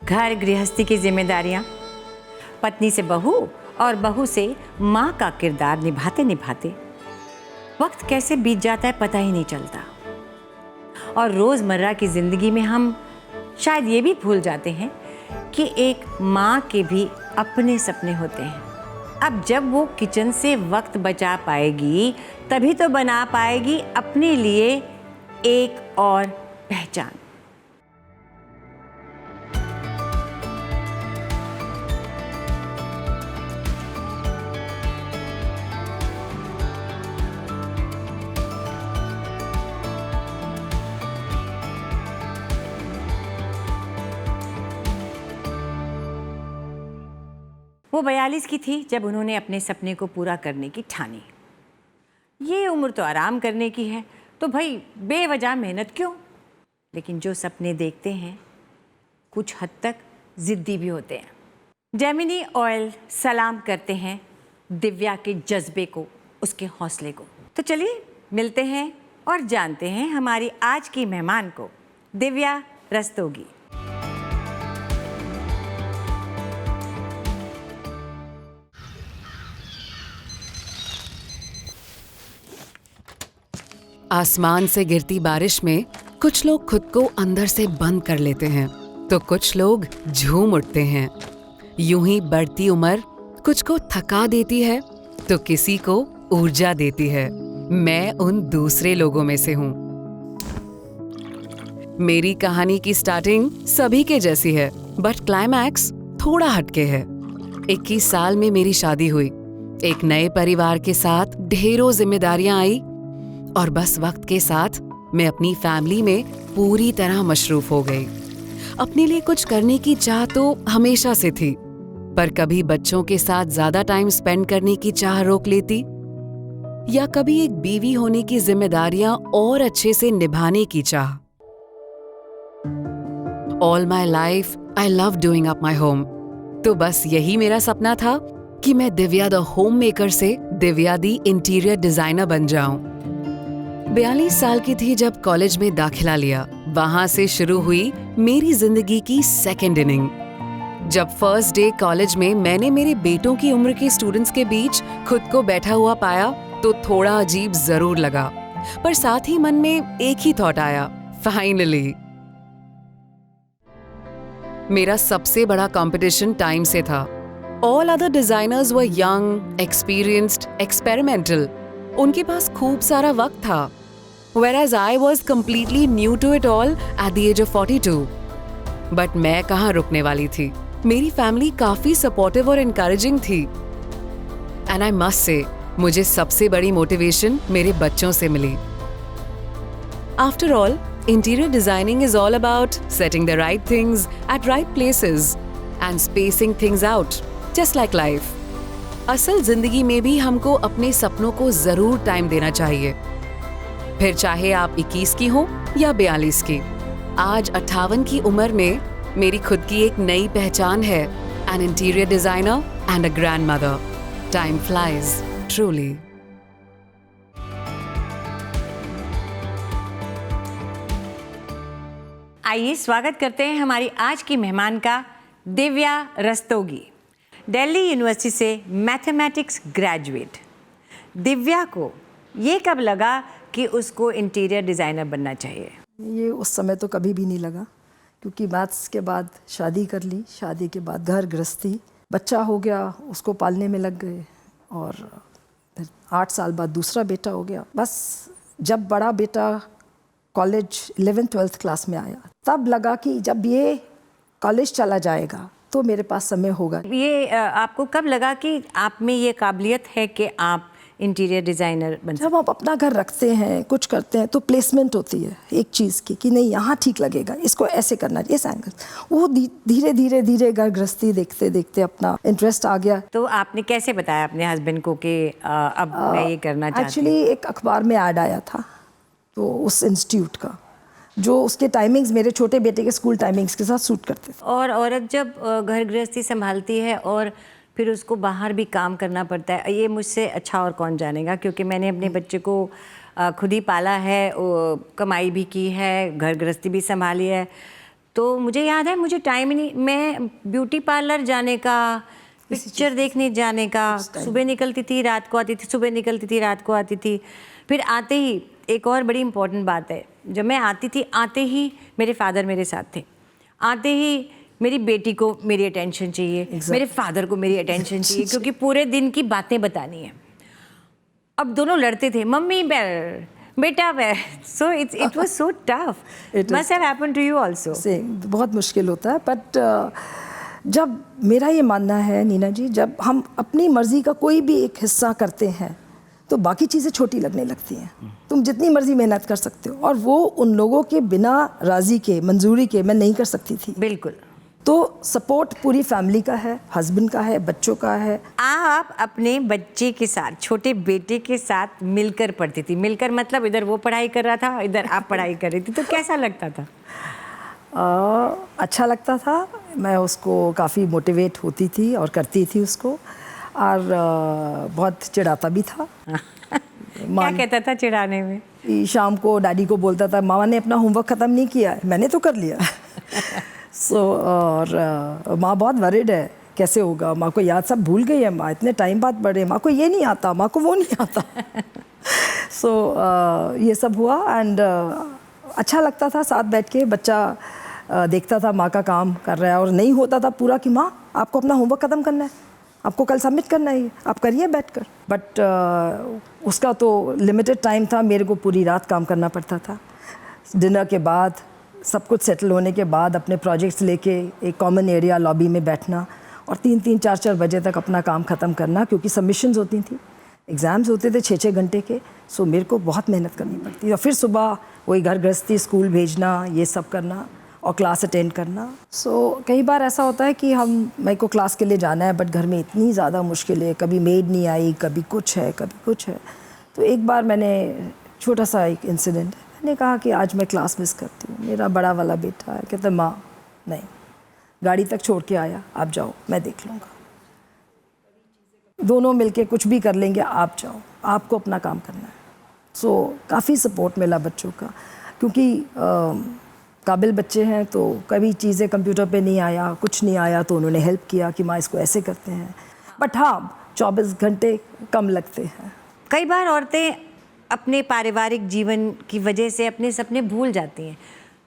घर गृहस्थी की जिम्मेदारियां, पत्नी से बहू और बहू से माँ का किरदार निभाते निभाते वक्त कैसे बीत जाता है पता ही नहीं चलता। और रोज़मर्रा की ज़िंदगी में हम शायद ये भी भूल जाते हैं कि एक माँ के भी अपने सपने होते हैं। अब जब वो किचन से वक्त बचा पाएगी तभी तो बना पाएगी अपने लिए एक और पहचान। वो 42 की थी जब उन्होंने अपने सपने को पूरा करने की ठानी। ये उम्र तो आराम करने की है, तो भाई बेवजह मेहनत क्यों। लेकिन जो सपने देखते हैं कुछ हद तक ज़िद्दी भी होते हैं। जेमिनी ऑयल सलाम करते हैं दिव्या के जज्बे को, उसके हौसले को। तो चलिए मिलते हैं और जानते हैं हमारी आज की मेहमान को, दिव्या रस्तोगी। आसमान से गिरती बारिश में कुछ लोग खुद को अंदर से बंद कर लेते हैं, तो कुछ लोग झूम उठते हैं। यूं ही बढ़ती उम्र कुछ को थका देती है, तो किसी को ऊर्जा देती है। मैं उन दूसरे लोगों में से हूँ। मेरी कहानी की स्टार्टिंग सभी के जैसी है, बट क्लाइमैक्स थोड़ा हटके है। 21 साल में मेरी शादी हुई। एक नए परिवार के साथ ढेरों जिम्मेदारियां आई और बस वक्त के साथ मैं अपनी फैमिली में पूरी तरह मशरूफ हो गई। अपने लिए कुछ करने की चाह तो हमेशा से थी, पर कभी बच्चों के साथ ज्यादा टाइम स्पेंड करने की चाह रोक लेती, या कभी एक बीवी होने की जिम्मेदारियां और अच्छे से निभाने की चाह। All my life I love doing up my home. तो बस यही मेरा सपना था कि मैं दिव्या द होम मेकर से दिव्या दी इंटीरियर डिजाइनर बन जाऊं। 42 साल की थी जब कॉलेज में दाखिला लिया। वहां से शुरू हुई मेरी जिंदगी की सेकेंड इनिंग। जब फर्स्ट डे कॉलेज में मैंने मेरे बेटों की उम्र के स्टूडेंट्स के बीच खुद को बैठा हुआ पाया तो थोड़ा अजीब जरूर लगा, पर साथ ही मन में एक ही थॉट आया, फाइनली। मेरा सबसे बड़ा कंपटीशन टाइम से था। All other designers were young, experienced, experimental. उनके पास खूब सारा वक्त था, whereas I was completely new to it all at the age of 42. But मैं कहाँ रुकने वाली थी। मेरी फैमिली काफी सपोर्टिव और encouraging थी। And I must say, मुझे सबसे बड़ी मोटिवेशन मेरे बच्चों से मिली। After all, interior designing is all about setting the right things at right places and spacing things out, just like life. असल जिंदगी में भी हमको अपने सपनों को जरूर टाइम देना चाहिए, फिर चाहे आप 21 की हो या 42 की। आज 58 की उम्र में मेरी खुद की एक नई पहचान है, an interior designer and a grandmother. Time flies truly. आइए स्वागत करते हैं हमारी आज की मेहमान का, दिव्या रस्तोगी, दिल्ली यूनिवर्सिटी से मैथमेटिक्स ग्रेजुएट। दिव्या को ये कब लगा कि उसको इंटीरियर डिज़ाइनर बनना चाहिए? ये उस समय तो कभी भी नहीं लगा, क्योंकि मैथ्स के बाद शादी कर ली, शादी के बाद घर गृहस्थी, बच्चा हो गया, उसको पालने में लग गए, और फिर 8 साल बाद दूसरा बेटा हो गया। बस जब बड़ा बेटा कॉलेज 11th-12th क्लास में आया, तब लगा कि जब ये कॉलेज चला जाएगा तो मेरे पास समय होगा। ये आपको कब लगा कि आप में ये काबिलियत है कि आप इंटीरियर डिज़ाइनर बन? जब आप अपना घर रखते हैं, कुछ करते हैं, तो प्लेसमेंट होती है एक चीज़ की कि नहीं यहाँ ठीक लगेगा, इसको ऐसे करना, इस एंगल। वो धीरे धीरे धीरे घर गृहस्थी देखते देखते अपना इंटरेस्ट आ गया। तो आपने कैसे बताया अपने हस्बैंड को कि अब मैं ये करना चाहती हूँ? एक्चुअली एक अखबार में ऐड आया था, तो उस इंस्टीट्यूट का, जो उसके टाइमिंग्स मेरे छोटे बेटे के स्कूल टाइमिंग्स के साथ सूट करते थे। और औरत जब घर गृहस्थी संभालती है और फिर उसको बाहर भी काम करना पड़ता है, ये मुझसे अच्छा और कौन जानेगा, क्योंकि मैंने अपने बच्चे को खुद ही पाला है, कमाई भी की है, घर गृहस्थी भी संभाली है। तो मुझे याद है, मुझे टाइम ही नहीं, मैं ब्यूटी पार्लर जाने का, पिक्चर देखने जाने का, सुबह निकलती थी रात को आती थी, सुबह निकलती थी रात को आती थी। फिर आते ही एक और बड़ी इम्पोर्टेंट बात है, जब मैं आती थी आते ही मेरे फादर मेरे साथ थे, आते ही मेरी बेटी को मेरी अटेंशन चाहिए, मेरे फादर को मेरी अटेंशन चाहिए, क्योंकि पूरे दिन की बातें बतानी है। अब दोनों लड़ते थे, मम्मी बेटा so it was so tough. Must have happened to you also. बहुत मुश्किल होता है, बट जब मेरा ये मानना है नीना जी, जब हम अपनी मर्जी का कोई भी एक हिस्सा करते हैं तो बाकी चीज़ें छोटी लगने लगती हैं। तुम जितनी मर्जी मेहनत कर सकते हो, और वो उन लोगों के बिना राज़ी के, मंजूरी के मैं नहीं कर सकती थी। बिल्कुल। तो सपोर्ट पूरी फैमिली का है, हस्बैंड का है, बच्चों का है। आप अपने बच्चे के साथ, छोटे बेटे के साथ मिलकर पढ़ती थी? मिलकर मतलब इधर वो पढ़ाई कर रहा था, इधर आप पढ़ाई कर रही थी, तो कैसा लगता था? अच्छा लगता था। मैं उसको काफ़ी मोटिवेट होती थी और करती थी उसको, और बहुत चिढ़ाता भी था। क्या कहता था चिढ़ाने में? शाम को डैडी को बोलता था, मामा ने अपना होमवर्क ख़त्म नहीं किया है, मैंने तो कर लिया। और माँ बहुत वरिड है, कैसे होगा, माँ को याद सब भूल गई है, माँ इतने टाइम बाद पढ़े, माँ को ये नहीं आता, माँ को वो नहीं आता। ये सब हुआ, एंड अच्छा लगता था साथ बैठ के। बच्चा देखता था माँ का काम कर रहा है, और नहीं होता था पूरा कि माँ आपको अपना होमवर्क ख़त्म करना है, आपको कल सबमिट करना है, आप करिए बैठकर। बट उसका तो लिमिटेड टाइम था, मेरे को पूरी रात काम करना पड़ता था। डिनर के बाद, सब कुछ सेटल होने के बाद, अपने प्रोजेक्ट्स लेके एक कॉमन एरिया लॉबी में बैठना और 3-3, 4-4 बजे तक अपना काम ख़त्म करना, क्योंकि सबमिशंस होती थी, एग्ज़ाम्स होते थे 6-6 घंटे के। सो मेरे को बहुत मेहनत करनी पड़ती, और फिर सुबह वही घर गृहस्थी, स्कूल भेजना, ये सब करना और क्लास अटेंड करना। सो कई बार ऐसा होता है कि मेरे को क्लास के लिए जाना है, बट घर में इतनी ज़्यादा मुश्किल है, कभी मेड नहीं आई, कभी कुछ है, कभी कुछ है। तो एक बार मैंने छोटा सा एक इंसिडेंट, मैंने कहा कि आज मैं क्लास मिस करती हूँ। मेरा बड़ा वाला बेटा है, कहता माँ नहीं, गाड़ी तक छोड़ के आया, आप जाओ, मैं देख लूँगा, दोनों मिलके कुछ भी कर लेंगे, आप जाओ, आपको अपना काम करना है। सो काफ़ी सपोर्ट मिला बच्चों का, क्योंकि काबिल बच्चे हैं, तो कभी चीज़ें कंप्यूटर पे नहीं आया, कुछ नहीं आया, तो उन्होंने हेल्प किया कि माँ इसको ऐसे करते हैं। बट हाँ, 24 घंटे कम लगते हैं। कई बार औरतें अपने पारिवारिक जीवन की वजह से अपने सपने भूल जाती हैं,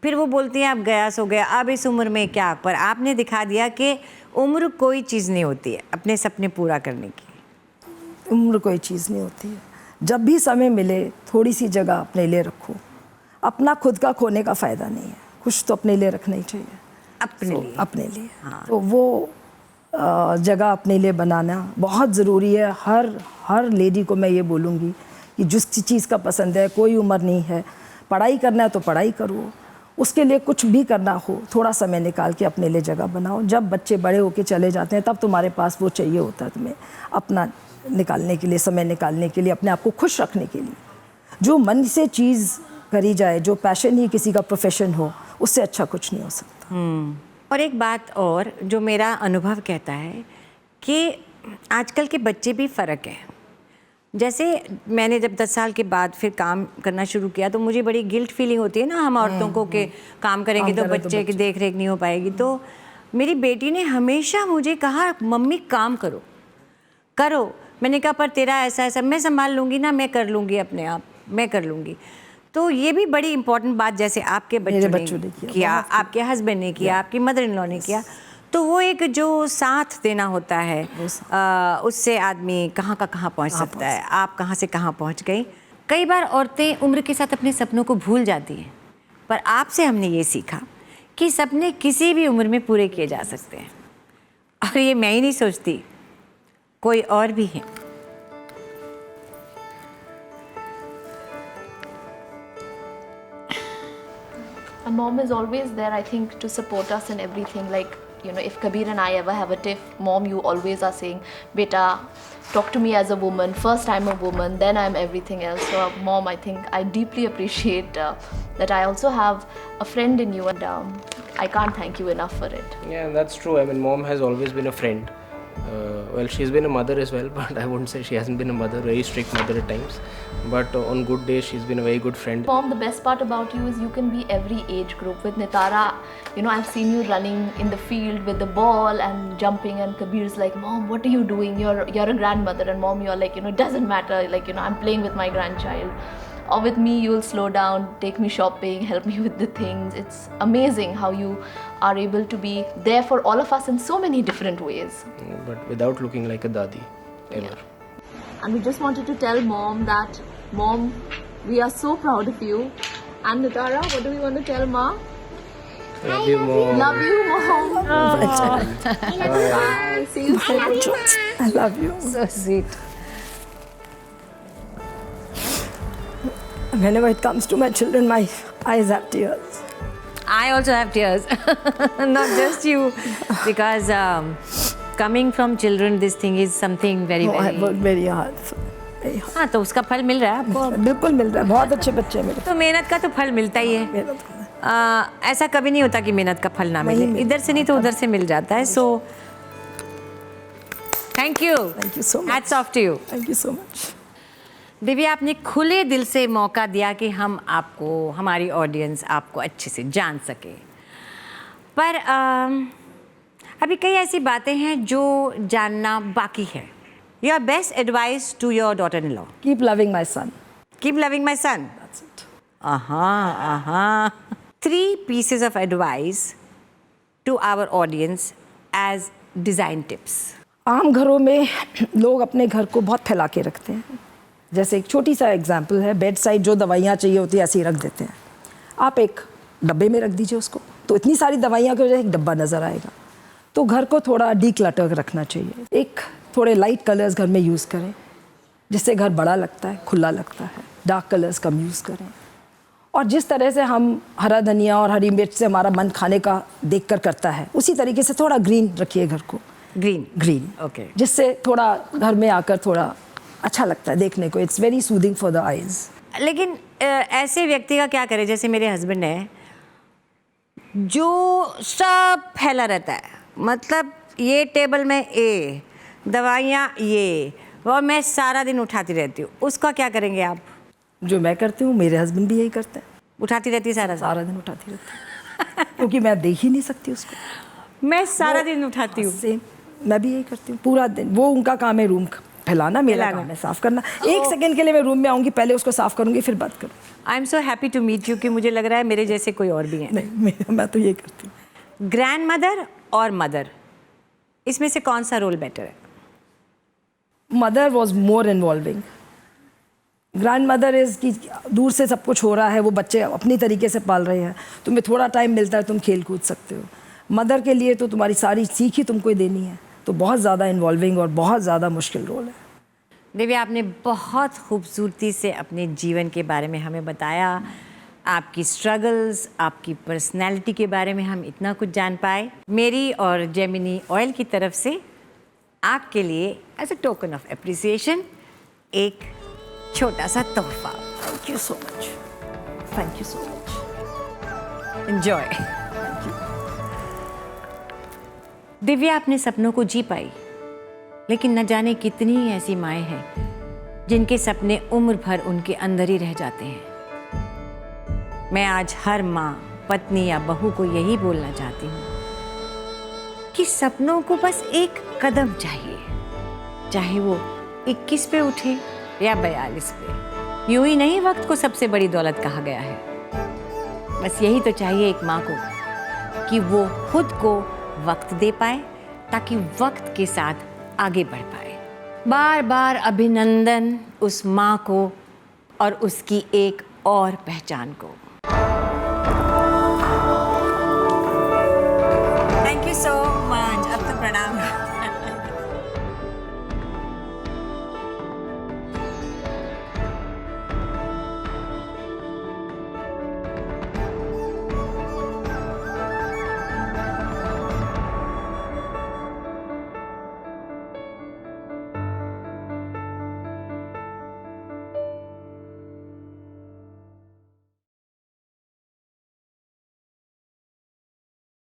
फिर वो बोलती हैं अब गया सो गया, अब इस उम्र में क्या। पर आपने दिखा दिया कि उम्र कोई चीज़ नहीं होती है अपने सपने पूरा करने की। उम्र कोई चीज़ नहीं होती है। जब भी समय मिले, थोड़ी सी जगह अपने लिए रखो। अपना खुद का खोने का फ़ायदा नहीं है, कुछ तो अपने लिए रखना ही चाहिए, अपने लिए। हाँ। तो वो जगह अपने लिए बनाना बहुत ज़रूरी है। हर लेडी को मैं ये बोलूँगी कि जिस चीज़ का पसंद है, कोई उम्र नहीं है, पढ़ाई करना है तो पढ़ाई करो, उसके लिए कुछ भी करना हो, थोड़ा समय निकाल के अपने लिए जगह बनाओ। जब बच्चे बड़े होके चले जाते हैं, तब तुम्हारे पास वो चाहिए होता है तुम्हें अपना निकालने के लिए, समय निकालने के लिए, अपने आप को खुश रखने के लिए। जो मन से चीज़ करी जाए, जो पैशन ही किसी का प्रोफेशन हो, उससे अच्छा कुछ नहीं हो सकता। और एक बात और जो मेरा अनुभव कहता है कि आजकल के बच्चे भी फ़र्क है। जैसे मैंने जब 10 साल के बाद फिर काम करना शुरू किया, तो मुझे बड़ी गिल्ट फीलिंग होती है ना हम औरतों को कि काम करेंगे तो बच्चे की देख रेख नहीं हो पाएगी। तो मेरी बेटी ने हमेशा मुझे कहा मम्मी काम करो करो। मैंने कहा पर तेरा ऐसा ऐसा मैं संभाल लूँगी ना, मैं कर लूँगी अपने आप, मैं कर लूँगी। तो ये भी बड़ी इंपॉर्टेंट बात, जैसे आपके बच्चों ने किया, आपके हस्बैंड ने किया, आपकी मदर इन लॉ ने किया, तो वो एक जो साथ देना होता है, उससे आदमी कहाँ का कहाँ पहुँच सकता है। आप कहाँ से कहाँ पहुँच गई। कई बार औरतें उम्र के साथ अपने सपनों को भूल जाती हैं, पर आपसे हमने ये सीखा कि सपने किसी भी उम्र में पूरे किए जा सकते हैं। और ये मैं ही नहीं सोचती, कोई और भी है। Our mom is always there, I think, to support us in everything. Like, you know, if Kabir and I ever have a tiff, mom, you always are saying, beta, talk to me as a woman. First I'm a woman, then I'm everything else. So mom, I think I deeply appreciate that I also have a friend in you, and I can't thank you enough for it. Yeah, that's true. I mean, mom has always been a friend. Well, she's been a mother as well, but I wouldn't say she hasn't been a mother, very strict mother at times. But on good days, she's been a very good friend. Mom, the best part about you is you can be every age group. With Nitara, you know, I've seen you running in the field with the ball and jumping, and Kabir's like, Mom, what are you doing? You're a grandmother, and Mom, you're like, you know, it doesn't matter, like, you know, I'm playing with my grandchild. Or with me, you'll slow down, take me shopping, help me with the things. It's amazing how you are able to be there for all of us in so many different ways. But without looking like a dadi, ever. And we just wanted to tell Mom that, Mom, we are so proud of you. And Nitara, what do we want to tell Ma? Love you, Mom. Love you, Mom. Bye. See you soon. I love you. So sweet. Whenever it comes to my children, my eyes have tears. I also have tears, not just you, because coming from children, this thing is something very, I very. worked very hard. Very hard. हाँ, तो उसका फल मिल रहा है आपको। बिल्कुल मिल रहा है, बहुत अच्छे बच्चे हैं मेरे। तो मेहनत का तो फल मिलता ही है। मेहनत का। ऐसा कभी नहीं होता कि मेहनत का फल ना मिले, इधर से नहीं तो उधर से मिल जाता है। So thank you. Thank you so much. Hats off to you. Thank you so much. Divya, आपने खुले दिल से मौका दिया कि हम आपको, हमारी ऑडियंस आपको अच्छे से जान सके। पर अभी कई ऐसी बातें हैं जो जानना बाकी है। Your best advice to your daughter in law? Keep loving my son. Keep loving my son. That's it. 3 pieces of advice to our audience as design tips. आम घरों में लोग अपने घर को बहुत फैला के रखते हैं। जैसे एक छोटी सा एग्जांपल है, बेड साइड जो दवाइयाँ चाहिए होती है ऐसे ही रख देते हैं। आप एक डब्बे में रख दीजिए उसको, तो इतनी सारी दवाइयाँ की वजह से एक डब्बा नज़र आएगा। तो घर को थोड़ा डीक्लटर रखना चाहिए। एक थोड़े लाइट कलर्स घर में यूज़ करें, जिससे घर बड़ा लगता है, खुला लगता है। डार्क कलर्स कम यूज़ करें। और जिस तरह से हम हरा धनिया और हरी मिर्च से हमारा मन खाने का देखकर करता है, उसी तरीके से थोड़ा ग्रीन रखिए घर को। Green okay. जिससे थोड़ा घर में आकर थोड़ा अच्छा लगता है देखने को। It's very soothing for the eyes. लेकिन ऐसे व्यक्ति का क्या करें, जैसे मेरे हस्बैंड है जो सब फैला रहता है, मतलब ये टेबल में ये दवाइयाँ ये, और मैं सारा दिन उठाती रहती हूँ, उसका क्या करेंगे आप? जो मैं करती हूँ मेरे हस्बैंड भी यही करते हैं। उठाती रहती है सारा दिन उठाती रहती हूँ क्योंकि मैं देख ही नहीं सकती उसको। मैं सारा दिन उठाती हूँ। सेम, मैं भी यही करती हूँ पूरा दिन। वो उनका काम है रूम फैलाना, मेरा काम है साफ करना। एक सेकंड के लिए मैं रूम में आऊँगी, पहले उसको साफ करूँगी फिर बात करूँ। I am so happy to meet you, कि मुझे लग रहा है मेरे जैसे कोई और भी है। नहीं, मैं तो यही करती हूँ। ग्रैंड मदर और मदर, इसमें से कौन सा रोल बेटर है? Mother was more involving. Grand mother is कि दूर से सब कुछ हो रहा है, वो बच्चे अपनी तरीके से पाल रहे हैं, तुम्हें थोड़ा टाइम मिलता है, तुम खेल कूद सकते हो। मदर के लिए तो तुम्हारी सारी सीख ही तुमको ही देनी है, तो बहुत ज़्यादा इन्वॉल्विंग और बहुत ज़्यादा मुश्किल रोल है। दिव्या, आपने बहुत खूबसूरती से अपने जीवन के बारे में हमें बताया, आपकी स्ट्रगल्स, आपकी पर्सनैलिटी के बारे में हम इतना कुछ जान पाए। मेरी और जेमिनी ऑयल की तरफ से आपके लिए as a token of appreciation एक छोटा सा तोहफा। Thank you so much. Thank you so much. Enjoy. Divya अपने सपनों को जी पाई, लेकिन न जाने कितनी ऐसी माएँ हैं जिनके सपने उम्र भर उनके अंदर ही रह जाते हैं। मैं आज हर माँ, पत्नी या बहू को यही बोलना चाहती हूँ कि सपनों को बस एक कदम चाहिए, चाहे वो 21 पे उठे या 42 पे। यूं ही नहीं वक्त को सबसे बड़ी दौलत कहा गया है। बस यही तो चाहिए एक माँ को कि वो खुद को वक्त दे पाए, ताकि वक्त के साथ आगे बढ़ पाए। बार बार अभिनंदन उस माँ को और उसकी एक और पहचान को।